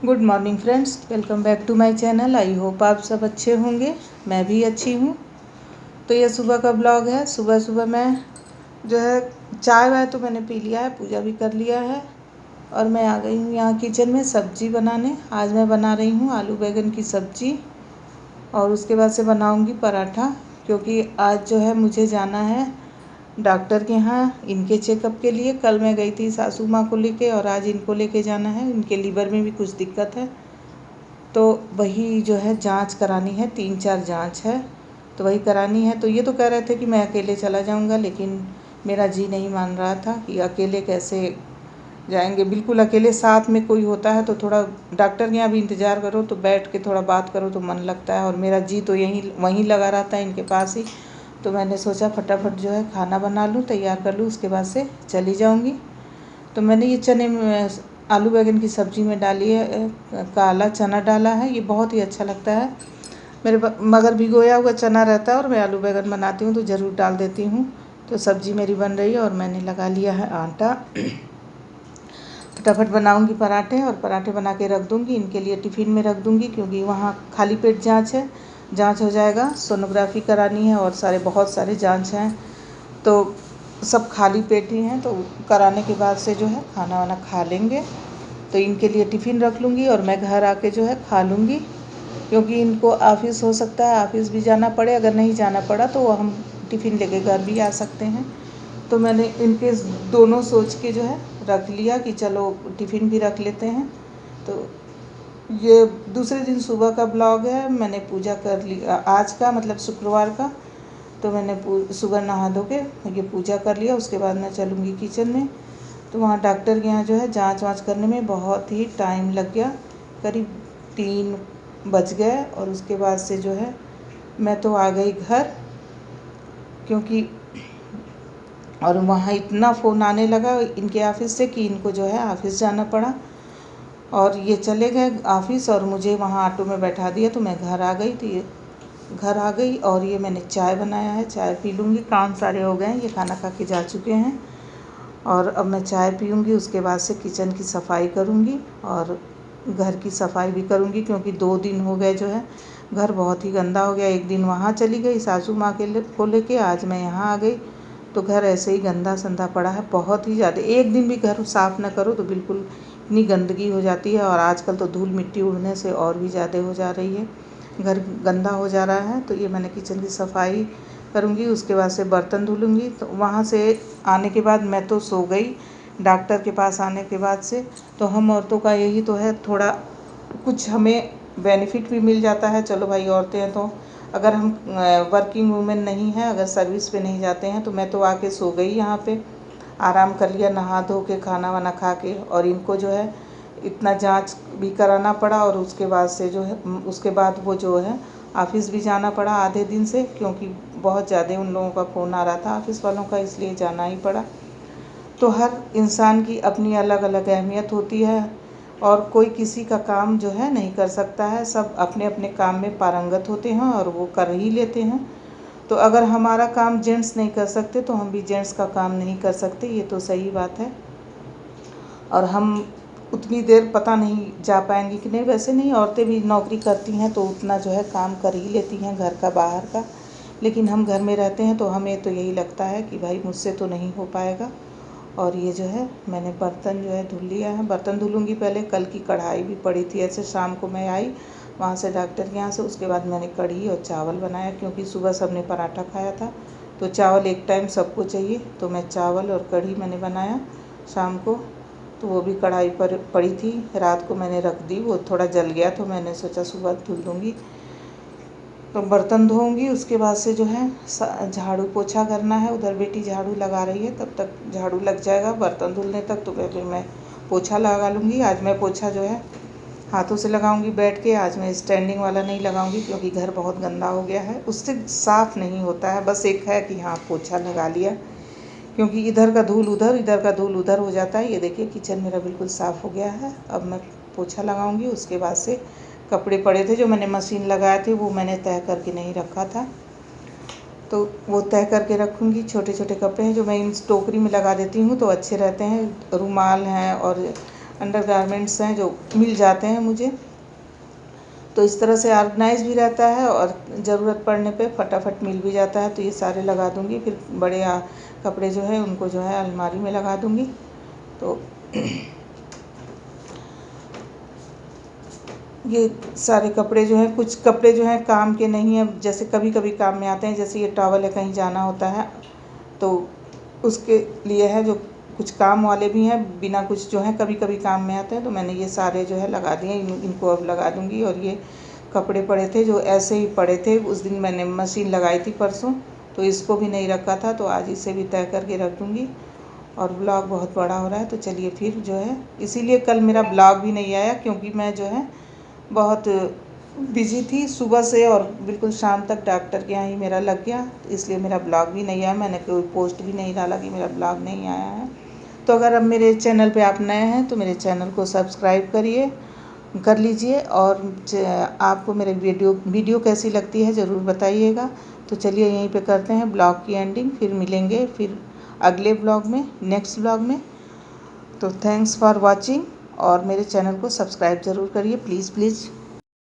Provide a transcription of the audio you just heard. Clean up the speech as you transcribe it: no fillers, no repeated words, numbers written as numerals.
Good morning friends, welcome back to my channel. I hope आप सब अच्छे होंगे। मैं भी अच्छी हूँ। तो ये सुबह का ब्लॉग है। सुबह सुबह मैं जो है चाय वाय तो मैंने पी लिया है, पूजा भी कर लिया है और मैं आ गई हूँ यहाँ किचन में सब्ज़ी बनाने। आज मैं बना रही हूँ आलू बैंगन की सब्ज़ी और उसके बाद से बनाऊँगी पराठा, क्योंकि आज जो है मुझे जाना है डॉक्टर के यहाँ इनके चेकअप के लिए। कल मैं गई थी सासू माँ को लेके और आज इनको लेके जाना है। इनके लीवर में भी कुछ दिक्कत है, तो वही जो है जांच करानी है। 3-4 जांच है, तो वही करानी है। तो ये तो कह रहे थे कि मैं अकेले चला जाऊंगा, लेकिन मेरा जी नहीं मान रहा था कि अकेले कैसे जाएंगे। बिल्कुल अकेले, साथ में कोई होता है तो थोड़ा डॉक्टर के यहाँ भी इंतज़ार करो तो बैठ के थोड़ा बात करो तो मन लगता है, और मेरा जी तो वहीं लगा रहता है इनके पास ही। तो मैंने सोचा फटाफट जो है खाना बना लूँ, तैयार कर लूँ, उसके बाद से चली जाऊँगी। तो मैंने ये चने में आलू बैंगन की सब्ज़ी में डाली है, काला चना डाला है। ये बहुत ही अच्छा लगता है। मगर भिगोया हुआ चना रहता है और मैं आलू बैंगन बनाती हूँ तो ज़रूर डाल देती हूँ। तो सब्ज़ी मेरी बन रही है और मैंने लगा लिया है आटा। फटाफट बनाऊँगी पराठे और पराठे बना के रख दूँगी, इनके लिए टिफ़िन में रख दूँगी, क्योंकि वहाँ खाली पेट जाँच है। जाँच हो जाएगा, सोनोग्राफ़ी करानी है और बहुत सारे जाँच हैं, तो सब खाली पेट ही हैं। तो कराने के बाद से जो है खाना वाना खा लेंगे। तो इनके लिए टिफ़िन रख लूँगी और मैं घर आके जो है खा लूँगी, क्योंकि इनको ऑफ़िस हो सकता है, ऑफ़िस भी जाना पड़े। अगर नहीं जाना पड़ा तो हम टिफ़िन लेके घर भी आ सकते हैं। तो मैंने इनके दोनों सोच के जो है रख लिया कि चलो टिफ़िन भी रख लेते हैं। तो ये दूसरे दिन सुबह का ब्लॉग है। मैंने पूजा कर ली आज का, मतलब शुक्रवार का। तो मैंने सुबह नहा धो के ये पूजा कर लिया। उसके बाद मैं चलूँगी किचन में। तो वहाँ डॉक्टर के यहाँ जो है जांच वाँच करने में बहुत ही टाइम लग गया, करीब 3 बज गए। और उसके बाद से जो है मैं तो आ गई घर, क्योंकि और वहाँ इतना फ़ोन आने लगा इनके ऑफ़िस से कि इनको जो है ऑफ़िस जाना पड़ा और ये चले गए ऑफ़िस और मुझे वहाँ ऑटो में बैठा दिया। तो मैं घर आ गई। तो ये घर आ गई और ये मैंने चाय बनाया है, चाय पी लूँगी। काम सारे हो गए हैं, ये खाना खा के जा चुके हैं और अब मैं चाय पीऊँगी। उसके बाद से किचन की सफाई करूँगी और घर की सफाई भी करूँगी, क्योंकि 2 दिन हो गए जो है घर बहुत ही गंदा हो गया। एक दिन वहाँ चली गई सासू माँ को लेके, आज मैं यहाँ आ गई तो घर ऐसे ही गंदा संदा पड़ा है, बहुत ही ज़्यादा। एक दिन भी घर साफ़ ना करो तो बिल्कुल इतनी गंदगी हो जाती है। और आजकल तो धूल मिट्टी उड़ने से और भी ज़्यादा हो जा रही है, घर गंदा हो जा रहा है। तो ये मैंने किचन की सफाई करूँगी। उसके बाद से बर्तन धुलूँगी। तो वहाँ से आने के बाद मैं तो सो गई। डॉक्टर के पास आने के बाद से तो हम औरतों का यही तो है, थोड़ा कुछ हमें बेनिफिट भी मिल जाता है। चलो भाई, औरतें हैं तो अगर हम वर्किंग वूमेन नहीं हैं, अगर सर्विस पे नहीं जाते हैं, तो मैं तो आके सो गई यहाँ पे, आराम कर लिया नहा धो के, खाना वाना खा के। और इनको जो है इतना जांच भी कराना पड़ा और उसके बाद से जो है उसके बाद वो जो है ऑफ़िस भी जाना पड़ा आधे दिन से, क्योंकि बहुत ज़्यादा उन लोगों का फ़ोन आ रहा था ऑफ़िस वालों का, इसलिए जाना ही पड़ा। तो हर इंसान की अपनी अलग अलग अहमियत होती है और कोई किसी का काम जो है नहीं कर सकता है। सब अपने अपने काम में पारंगत होते हैं और वो कर ही लेते हैं। तो अगर हमारा काम जेंट्स नहीं कर सकते तो हम भी जेंट्स का काम नहीं कर सकते, ये तो सही बात है। और हम उतनी देर पता नहीं जा पाएंगी कि नहीं। वैसे नहीं, औरतें भी नौकरी करती हैं तो उतना जो है काम कर ही लेती हैं घर का बाहर का, लेकिन हम घर में रहते हैं तो हमें तो यही लगता है कि भाई मुझसे तो नहीं हो पाएगा। और ये जो है मैंने बर्तन जो है धुल लिया है। बर्तन धुलूँगी पहले, कल की कढ़ाई भी पड़ी थी। ऐसे शाम को मैं आई वहाँ से डॉक्टर के यहाँ से, उसके बाद मैंने कढ़ी और चावल बनाया, क्योंकि सुबह सबने पराठा खाया था तो चावल एक टाइम सबको चाहिए। तो मैं चावल और कढ़ी मैंने बनाया शाम को। तो वो भी कढ़ाई पर पड़ी थी, रात को मैंने रख दी, वो थोड़ा जल गया तो मैंने सोचा सुबह धुल दूँगी। तो बर्तन धोऊँगी, उसके बाद से जो है झाड़ू पोछा करना है। उधर बेटी झाड़ू लगा रही है, तब तक झाड़ू लग जाएगा बर्तन धुलने तक। तो फिर मैं पोछा लगा लूँगी। आज मैं पोछा जो है हाथों से लगाऊंगी बैठ के। आज मैं स्टैंडिंग वाला नहीं लगाऊंगी, क्योंकि घर बहुत गंदा हो गया है, उससे साफ़ नहीं होता है। बस एक है कि हाँ पोछा लगा लिया, क्योंकि इधर का धूल उधर, इधर का धूल उधर हो जाता है। ये देखिए किचन मेरा बिल्कुल साफ़ हो गया है। अब मैं पोछा लगाऊंगी। उसके बाद से कपड़े पड़े थे जो मैंने मशीन लगाए थे, वो मैंने तह करके नहीं रखा था, तो वो तह करके रखूँगी। छोटे छोटे कपड़े हैं जो मैं इन टोकरी में लगा देती हूँ तो अच्छे रहते हैं। रुमाल हैं और अंडरगारमेंट्स हैं जो मिल जाते हैं मुझे। तो इस तरह से ऑर्गेनाइज भी रहता है और ज़रूरत पड़ने पे फटाफट मिल भी जाता है। तो ये सारे लगा दूँगी, फिर बड़े कपड़े जो है उनको जो है अलमारी में लगा दूँगी। तो ये सारे कपड़े जो हैं, कुछ कपड़े जो हैं काम के नहीं हैं, जैसे कभी कभी काम में आते हैं। जैसे ये टॉवल है, कहीं जाना होता है तो उसके लिए है, जो कुछ काम वाले भी हैं, बिना कुछ जो है कभी कभी काम में आते हैं। तो मैंने ये सारे जो है लगा दिए, इनको अब लगा दूँगी। और ये कपड़े पड़े थे जो ऐसे ही पड़े थे, उस दिन मैंने मशीन लगाई थी परसों, तो इसको भी नहीं रखा था, तो आज इसे भी तय करके रख दूँगी। और ब्लॉग बहुत बड़ा हो रहा है, तो चलिए फिर जो है, इसीलिए कल मेरा ब्लॉग भी नहीं आया, क्योंकि मैं जो है बहुत बिजी थी सुबह से, और बिल्कुल शाम तक डॉक्टर के यहाँ ही मेरा लग गया, तो इसलिए मेरा ब्लॉग भी नहीं आया। मैंने कोई पोस्ट भी नहीं डाला कि मेरा ब्लॉग नहीं आया है। तो अगर अब मेरे चैनल पे आप नए हैं तो मेरे चैनल को सब्सक्राइब कर लीजिए, और आपको मेरे वीडियो कैसी लगती है ज़रूर बताइएगा। तो चलिए यहीं पे करते हैं ब्लॉग की एंडिंग, फिर मिलेंगे फिर अगले ब्लॉग में, नेक्स्ट ब्लॉग में। तो थैंक्स फॉर वॉचिंग, और मेरे चैनल को सब्सक्राइब ज़रूर करिए, प्लीज़ प्लीज़।